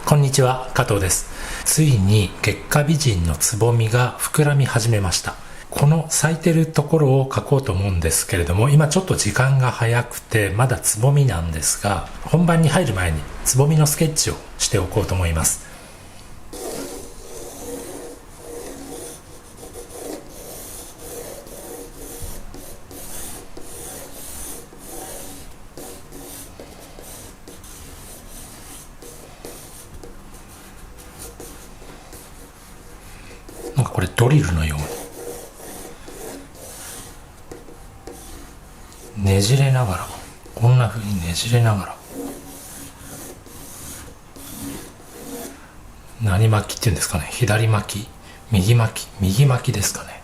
こんにちは、加藤です。ついに月下美人のつぼみが膨らみ始めました。この咲いてるところを描こうと思うんですけれども、今ちょっと時間が早くてまだつぼみなんですが、本番に入る前につぼみのスケッチをしておこうと思います。なんかこれドリルのようにねじれながら、こんな風にねじれながら、何巻きっていうんですかね、左巻き、右巻きですかね、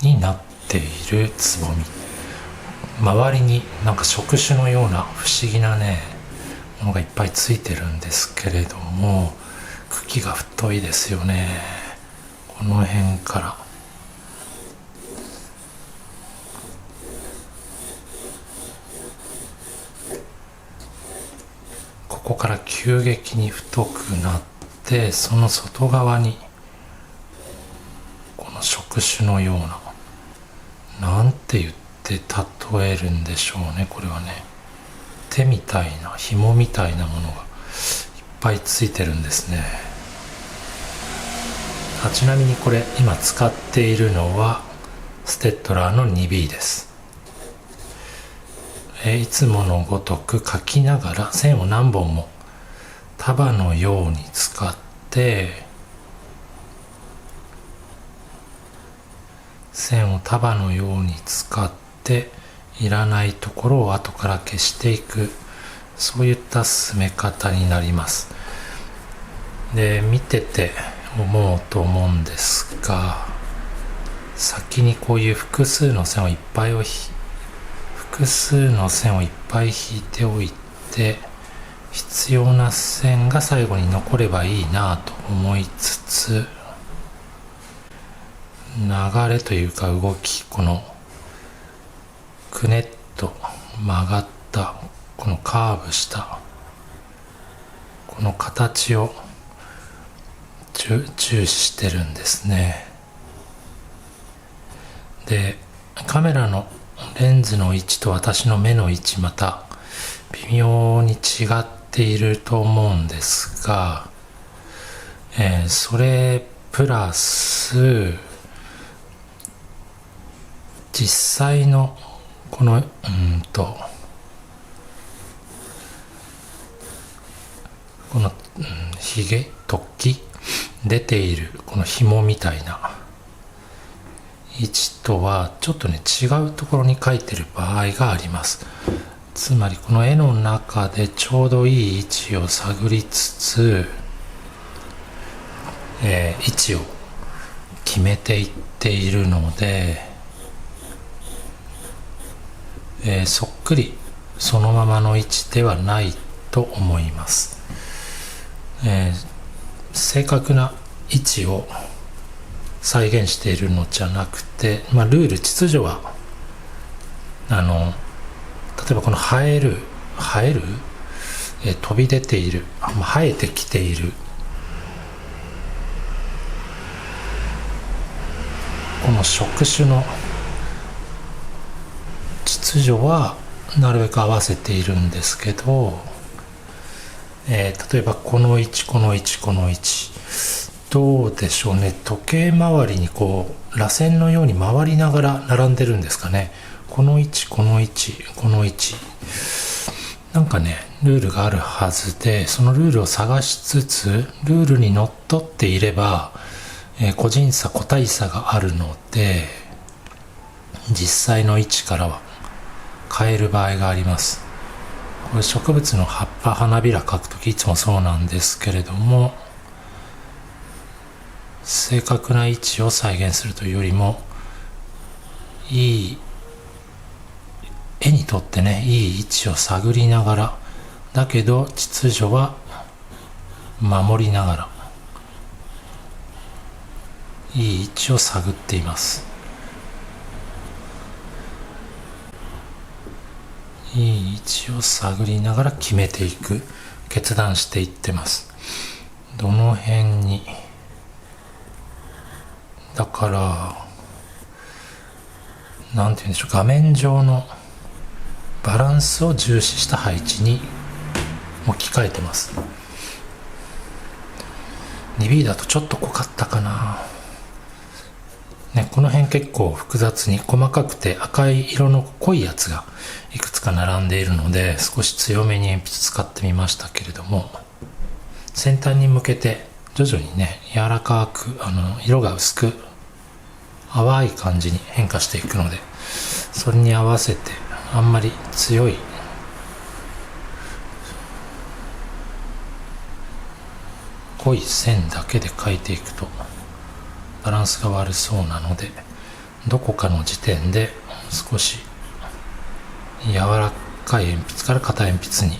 になっているつぼみ。周りになんか触手のような不思議なねものがいっぱいついてるんですけれども、茎が太いですよね。この辺からここから急激に太くなって、その外側にこの触手のような、なんて言って例えるんでしょうね。これはね、手みたいな、紐みたいなものがいっぱいついてるんですね。ちなみにこれ今使っているのはステッドラーの 2B です。いつものごとく描きながら線を何本も束のように使って、線を束のように使っていらないところを後から消していく、そういった進め方になります。で、見てて思うと思うんですが、先にこういう複数の線をいっぱい引いておいて、必要な線が最後に残ればいいなと思いつつ、流れというか動き、このくねっと曲がったこのカーブしたこの形を重視してるんですね。で、カメラのレンズの位置と私の目の位置、また微妙に違っていると思うんですが、それプラス実際のこのこのひげ、突起出ているこの紐みたいな位置とはちょっとね違うところに描いてる場合があります。つまりこの絵の中でちょうどいい位置を探りつつ、位置を決めていっているので、そっくりそのままの位置ではないと思います。正確な位置を再現しているのじゃなくて、ルール、秩序は例えばこの生える、飛び出ている、生えてきているこの触手の秩序はなるべく合わせているんですけど、例えばこの位置どうでしょうね。時計回りにこう螺旋のように回りながら並んでるんですかね。この位置なんかねルールがあるはずで、そのルールを探しつつルールにのっとっていれば、個人差個体差があるので実際の位置からは変える場合があります。これ植物の葉っぱ、花びら描くときいつもそうなんですけれども、正確な位置を再現するというよりも、いい絵にとってね、いい位置を探りながら、だけど秩序は守りながらいい位置を探っています。いい位置を探りながら決めていく、決断していってます。どの辺に、だからなんて言うんでしょう、画面上のバランスを重視した配置に置き換えてます。 2B だとちょっと濃かったかな、ね、この辺結構複雑に細かくて赤い色の濃いやつがいくつか並んでいるので、少し強めに鉛筆使ってみましたけれども、先端に向けて徐々にね、柔らかく色が薄く淡い感じに変化していくので、それに合わせてあんまり強い濃い線だけで描いていくとバランスが悪そうなので、どこかの時点で少し柔らかい鉛筆から硬い鉛筆に、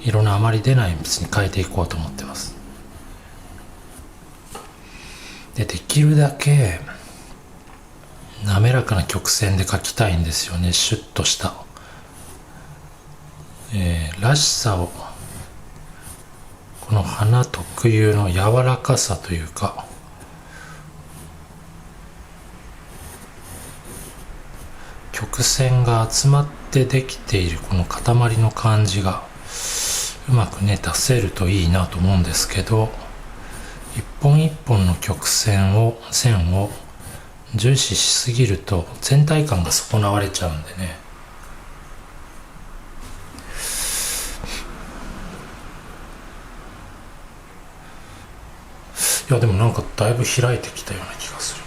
色のあまり出ない鉛筆に変えていこうと思ってます。できるだけ滑らかな曲線で描きたいんですよね。シュッとした、らしさを、この花特有の柔らかさというか、曲線が集まってできているこの塊の感じがうまくね出せるといいなと思うんですけど、一本一本の線を重視しすぎると全体感が損なわれちゃうんでね。いやでもなんかだいぶ開いてきたような気がする。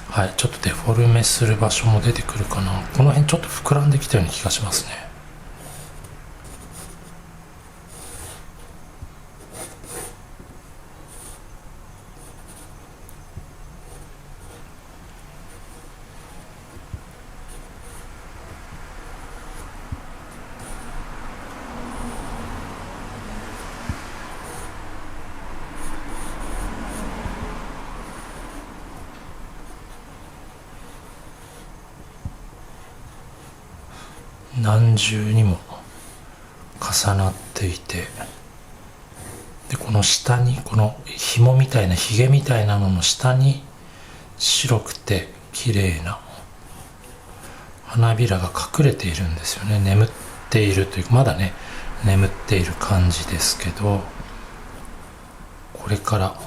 はい、ちょっとデフォルメする場所も出てくるかな。この辺ちょっと膨らんできたような気がしますね。何重にも重なっていて、でこの下にこの紐みたいなヒゲみたいなのの下に白くて綺麗な花びらが隠れているんですよね。眠っているというか、まだね眠っている感じですけど、これから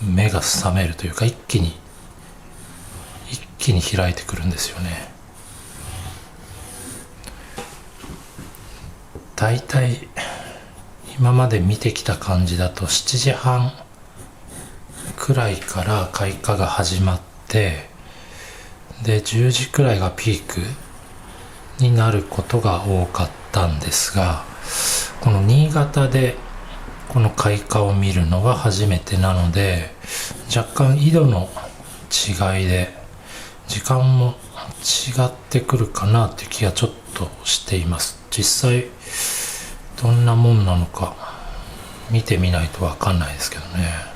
目が覚めるというか、一気に開いてくるんですよね。だいたい今まで見てきた感じだと7時半くらいから開花が始まって、で10時くらいがピークになることが多かったんですが、この新潟でこの開花を見るのは初めてなので、若干緯度の違いで時間も違ってくるかなという気がちょっとしています。実際どんなもんなのか見てみないと分かんないですけどね。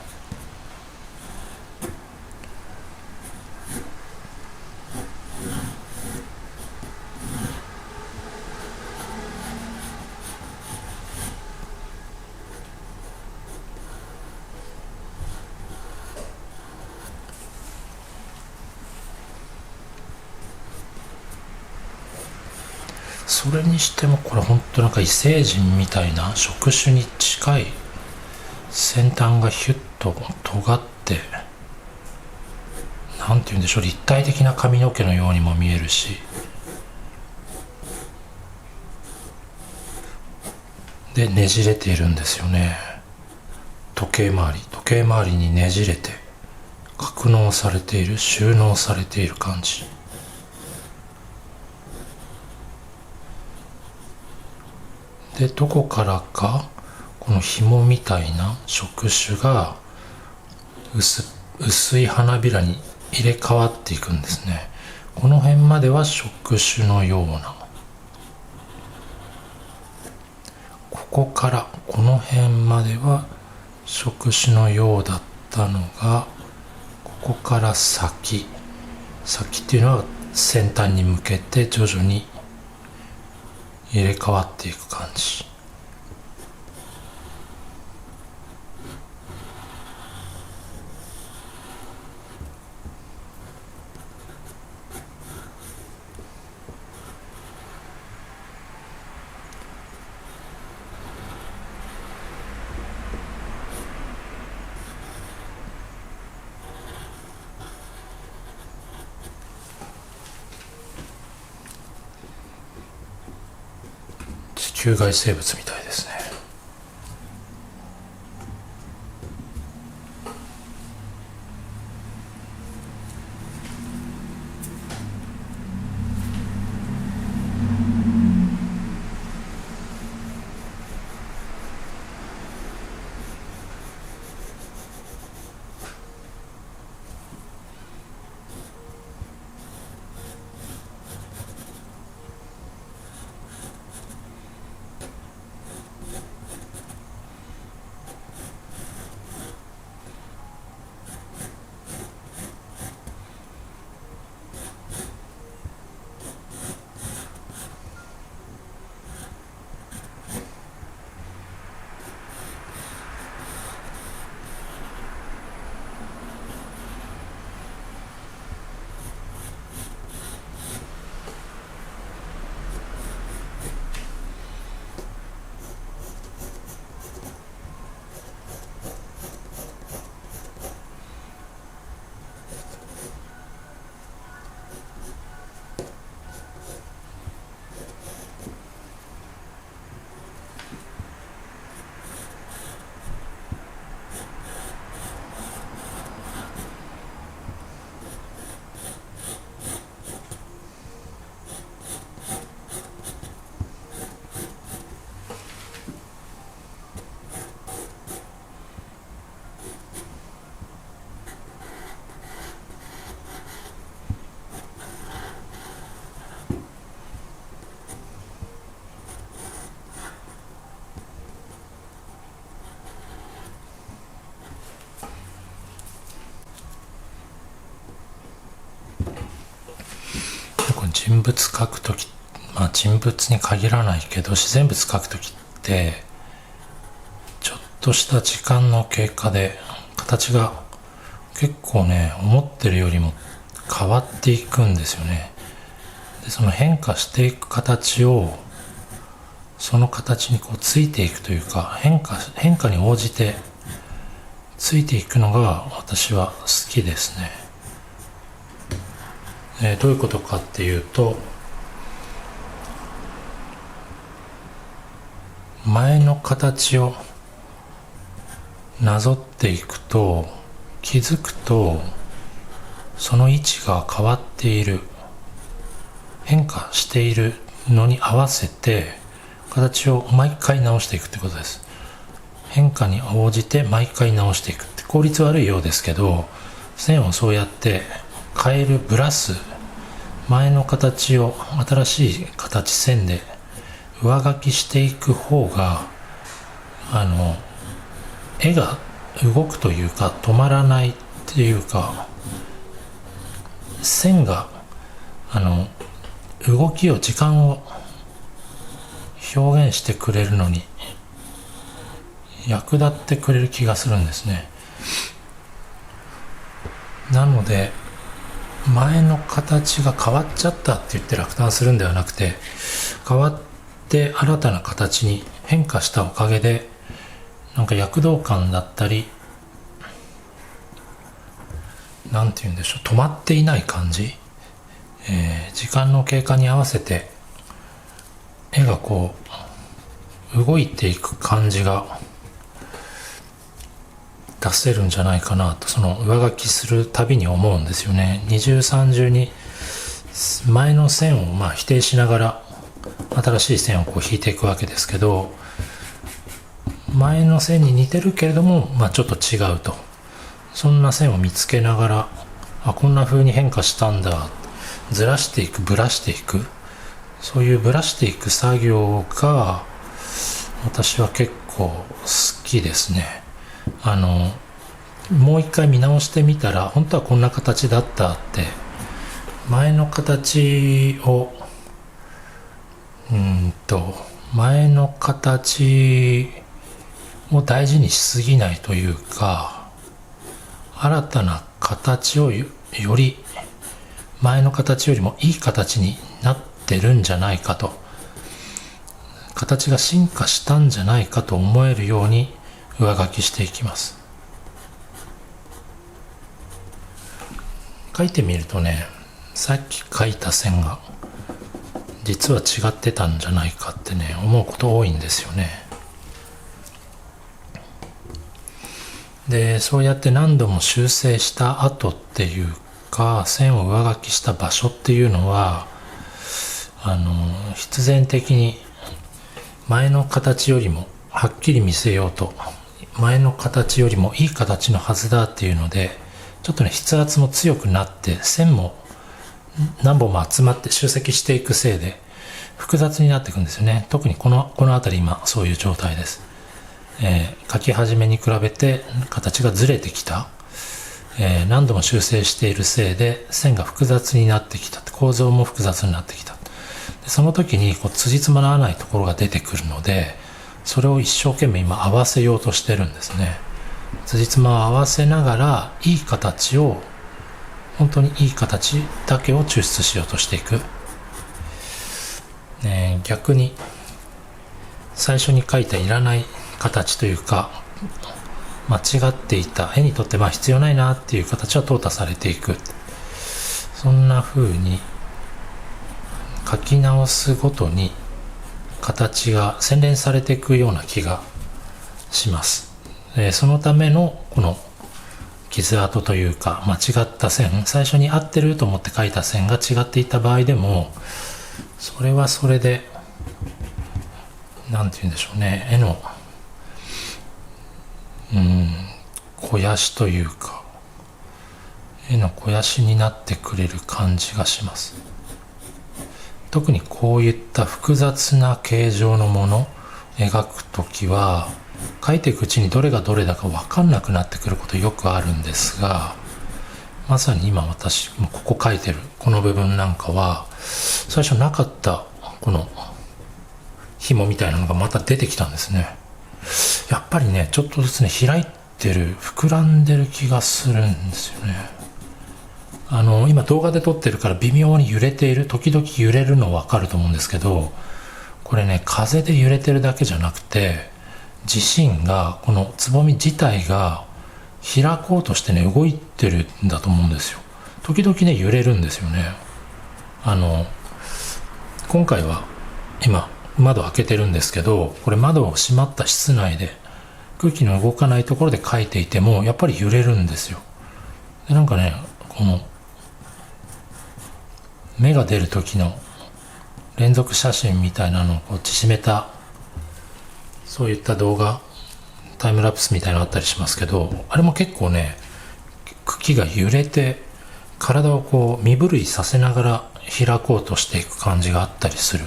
それにしてもこれ本当なんか異星人みたいな触手に近い、先端がヒュッと尖って、なんて言うんでしょう、立体的な髪の毛のようにも見えるし、でねじれているんですよね。時計回りにねじれて格納されている、収納されている感じで、どこからかこの紐みたいな触手が薄い花びらに入れ替わっていくんですね。この辺までは触手のような、ここからこの辺までは触手のようだったのが、ここから先っていうのは先端に向けて徐々に入れ替わっていく感じ。地球外生物みたいですね。人物描くとき、人物に限らないけど自然物描くときってちょっとした時間の経過で形が結構ね思ってるよりも変わっていくんですよね。でその変化していく形をその形にこうついていくというか変化に応じてついていくのが私は好きですね。どういうことかっていうと、前の形をなぞっていくと気づくとその位置が変わっている、変化しているのに合わせて形を毎回直していくってことです。変化に応じて毎回直していくって効率悪いようですけど、線をそうやって変える、ブラス、前の形を新しい形、線で上書きしていく方が絵が動くというか止まらないっていうか、線が動きを、時間を表現してくれるのに役立ってくれる気がするんですね。なので前の形が変わっちゃったって言って落胆するんではなくて、変わって新たな形に変化したおかげでなんか躍動感だったり、なんて言うんでしょう、止まっていない感じ、時間の経過に合わせて絵がこう動いていく感じが出せるんじゃないかなと、その上書きするたびに思うんですよね。二重三重に前の線を否定しながら新しい線をこう引いていくわけですけど、前の線に似てるけれども、ちょっと違うと、そんな線を見つけながら、こんな風に変化したんだ、ずらしていく、ぶらしていく、そういうぶらしていく作業が私は結構好きですね。もう一回見直してみたら本当はこんな形だったって、前の形を前の形を大事にしすぎないというか、新たな形をより前の形よりもいい形になってるんじゃないかと、形が進化したんじゃないかと思えるように上書きしていきます。書いてみるとね、さっき書いた線が実は違ってたんじゃないかってね、思うこと多いんですよね。で、そうやって何度も修正した後っていうか、線を上書きした場所っていうのは必然的に前の形よりもはっきり見せようと、前の形よりもいい形のはずだっていうので、ちょっとね筆圧も強くなって線も何本も集まって集積していくせいで複雑になっていくんですよね。特にこの辺り今そういう状態です。書き始めに比べて形がずれてきた、何度も修正しているせいで線が複雑になってきた、構造も複雑になってきた。でその時に辻褄の合わないところが出てくるので、それを一生懸命今合わせようとしてるんですね。辻褄を合わせながらいい形を、本当にいい形だけを抽出しようとしていく。逆に最初に書いたいらない形というか、間違っていた、絵にとって必要ないなっていう形は淘汰されていく。そんな風に書き直すごとに形が洗練されていくような気がします。そのためのこの傷跡というか、間違った線、最初に合ってると思って書いた線が違っていた場合でも、それはそれでなんて言うんでしょうね、絵の肥やしというか、絵の肥やしになってくれる感じがします。特にこういった複雑な形状のものを描くときは、描いていくうちにどれがどれだか分かんなくなってくることよくあるんですが、まさに今私もここ描いてるこの部分なんかは、最初なかったこの紐みたいなのがまた出てきたんですね。やっぱりね、ちょっとずつね、開いてる、膨らんでる気がするんですよね。今動画で撮ってるから微妙に揺れている、時々揺れるの分かると思うんですけど、これね、風で揺れてるだけじゃなくて、自身が、このつぼみ自体が開こうとしてね、動いてるんだと思うんですよ。時々ね、揺れるんですよね。今回は今窓開けてるんですけど、これ窓を閉まった室内で空気の動かないところで描いていてもやっぱり揺れるんですよ。でなんかね、この芽が出る時の連続写真みたいなのをこう縮めた、そういった動画、タイムラプスみたいなのあったりしますけど、あれも結構ね、茎が揺れて体をこう身震いさせながら開こうとしていく感じがあったりする。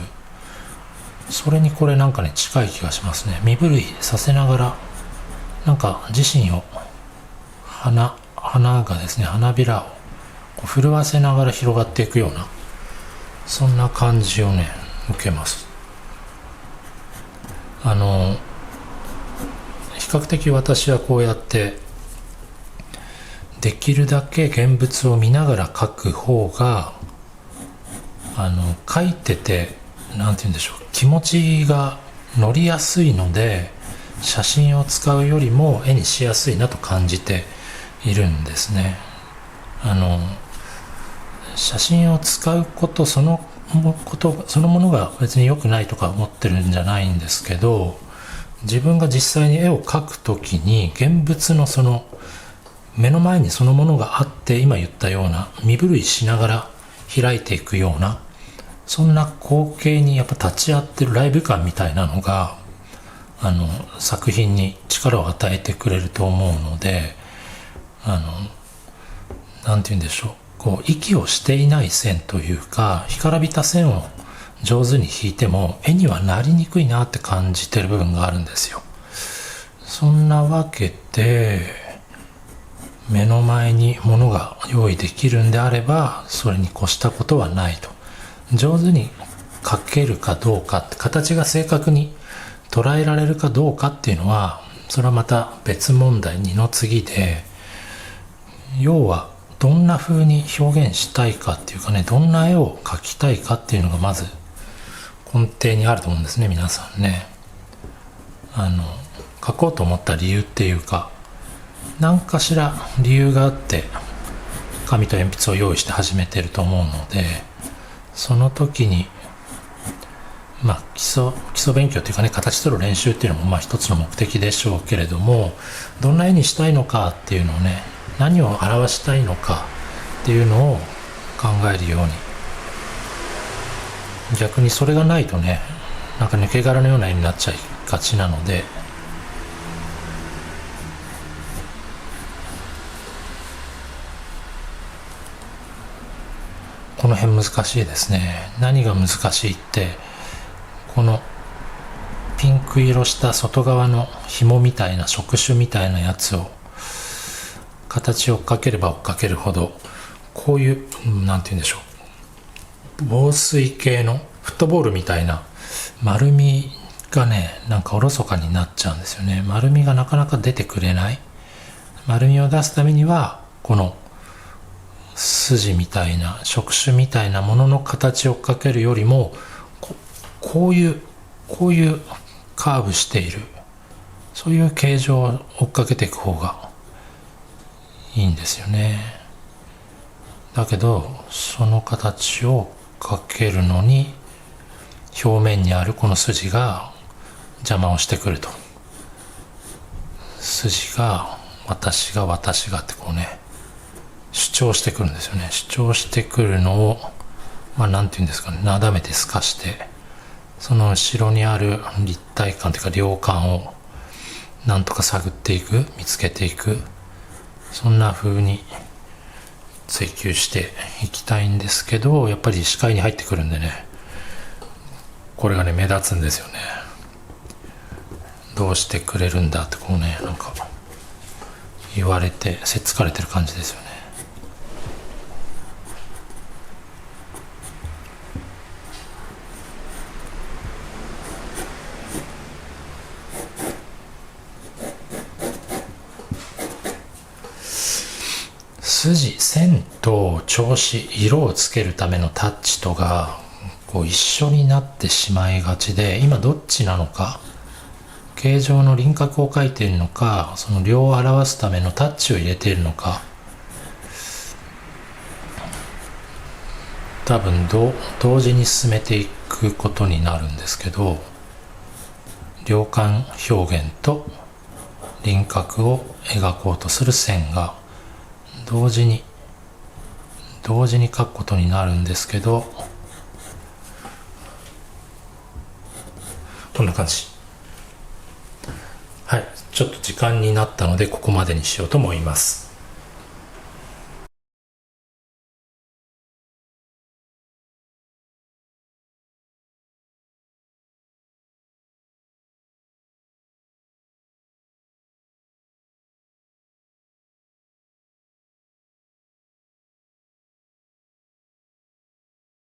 それにこれなんかね、近い気がしますね。身震いさせながら、なんか自身を花がですね、花びらをこう震わせながら広がっていくような、そんな感じをね、受けます。比較的私はこうやってできるだけ現物を見ながら描く方が描いてて、なんて言うんでしょう、気持ちが乗りやすいので、写真を使うよりも絵にしやすいなと感じているんですね。写真を使うことそのものが別に良くないとか思ってるんじゃないんですけど、自分が実際に絵を描くときに現物のその目の前にそのものがあって、今言ったような身震いしながら開いていくような、そんな光景にやっぱ立ち会ってるライブ感みたいなのが作品に力を与えてくれると思うので、なんて言うんでしょう、こう息をしていない線というか、干からびた線を上手に引いても絵にはなりにくいなって感じてる部分があるんですよ。そんなわけで、目の前に物が用意できるんであれば、それに越したことはないと。上手に描けるかどうか、形が正確に捉えられるかどうかっていうのは、それはまた別問題、二の次で、要はどんな風に表現したいかっていうかね、どんな絵を描きたいかっていうのがまず根底にあると思うんですね、皆さんね。描こうと思った理由っていうか、何かしら理由があって紙と鉛筆を用意して始めてると思うので、その時に基礎勉強っていうかね、形取る練習っていうのも一つの目的でしょうけれども、どんな絵にしたいのかっていうのをね、何を表したいのかっていうのを考えるように。逆にそれがないとね、なんか抜け殻のような絵になっちゃいがちなので、この辺難しいですね。何が難しいって、このピンク色した外側の紐みたいな触手みたいなやつを形を追っかければ追っかけるほど、こういうなんて言うんでしょう、防水系のフットボールみたいな丸みがね、なんかおろそかになっちゃうんですよね。丸みがなかなか出てくれない。丸みを出すためにはこの筋みたいな触手みたいなものの形を追っかけるよりも、こういうカーブしている、そういう形状を追っかけていく方がいいんですよね。だけどその形をかけるのに表面にあるこの筋が邪魔をしてくると。筋が私がってこうね、主張してくるんですよね。主張してくるのをなんていうんですかね、なだめて透かして、その後ろにある立体感というか量感をなんとか探っていく、見つけていく、そんな風に追求していきたいんですけど、やっぱり視界に入ってくるんでね、これがね目立つんですよね。どうしてくれるんだってこうね、なんか言われてせっつかれてる感じですよね。筋、線と調子、色をつけるためのタッチとがこう一緒になってしまいがちで、今どっちなのか、形状の輪郭を描いているのか、その量を表すためのタッチを入れているのか、多分同時に進めていくことになるんですけど、量感表現と輪郭を描こうとする線が同時に描くことになるんですけど、こんな感じ。はい、ちょっと時間になったのでここまでにしようと思います。